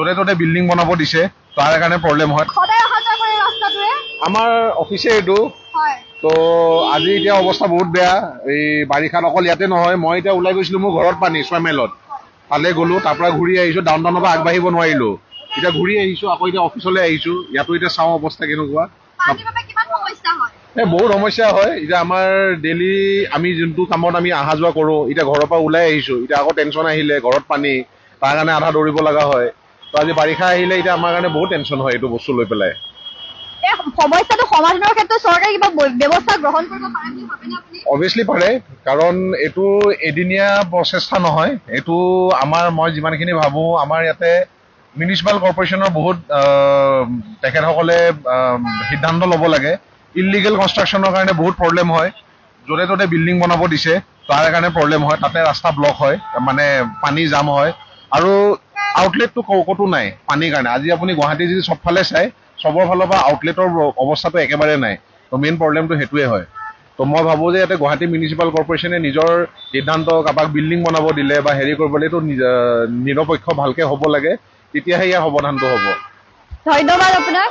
য'তে ত'তে বিল্ডিং বনাব দিছে, তাৰ কাৰণে প্ৰব্লেম হয়। আমাৰ অফিচে এইটো তো আজি এতিয়া অৱস্থা বহুত বেয়া। এই বাৰিষাত অকল ইয়াতে নহয়, মই এতিয়া ওলাই গৈছিলোঁ মোৰ ঘৰত পানী 6 মাইলত, তালে গ'লোঁ, তাৰ পৰা ঘূৰি আহিছোঁ, ডাউন টাউনৰ পৰা আগবাঢ়িব নোৱাৰিলোঁ, এতিয়া ঘূৰি আহিছোঁ, আকৌ এতিয়া অফিচলৈ আহিছোঁ, ইয়াতো এতিয়া চাওঁ অৱস্থা কেনেকুৱা। বহুত সমস্যা হয়। এতিয়া আমাৰ ডেইলি আমি যোনটো কামত আমি অহা যোৱা কৰোঁ, এতিয়া ঘৰৰ পৰা ওলাই আহিছোঁ, এতিয়া আকৌ টেনশ্যন আহিলে ঘৰত পানী, তাৰ কাৰণে আধা দৌৰিব লগা হয়। তো আজি বাৰিষা আহিলে এতিয়া আমাৰ কাৰণে বহুত টেনশ্যন হয় এইটো বস্তু লৈ পেলাই। সমস্যাটো সমাধানৰ ক্ষেত্ৰত চৰকাৰে কিবা ব্যৱস্থা গ্ৰহণ কৰিব পাৰে বুলি ভাবেনে আপুনি? অভিয়াছলি পাৰে, কাৰণ এইটো এদিনীয়া প্ৰচেষ্টা নহয়। এইটো মই যিমানখিনি ভাবোঁ, আমাৰ ইয়াতে মিউনিচিপাল কৰ্পৰেশ্যনৰ বহুত তেখেতসকলে সিদ্ধান্ত ল'ব লাগে। ইলিগেল কনষ্ট্ৰাকশ্যনৰ কাৰণে বহুত প্ৰব্লেম হয়, য'তে ত'তে বিল্ডিং বনাব দিছে, তাৰ কাৰণে প্ৰব্লেম হয়, তাতে ৰাস্তা ব্লক হয়, মানে পানী জাম হয়, আৰু আউটলেটটো ক'তো নাই পানীৰ কাৰণে। আজি আপুনি গুৱাহাটী যদি চবফালে চাই, চবৰ ফালৰ পৰা আউটলেটৰ অৱস্থাটো একেবাৰে নাই। তো মেইন প্ৰব্লেমটো সেইটোৱে হয়। তো মই ভাবোঁ যে ইয়াতে গুৱাহাটী মিউনিচিপাল কৰ্পৰেশ্যনে নিজৰ সিদ্ধান্ত, কাৰোবাক বিল্ডিং বনাব দিলে বা হেৰি কৰিব দিলে, এইটো নিৰপেক্ষ ভালকৈ হ'ব লাগে, তেতিয়াহে ইয়াৰ সমাধানটো হ'ব। ধন্যবাদ আপোনাক।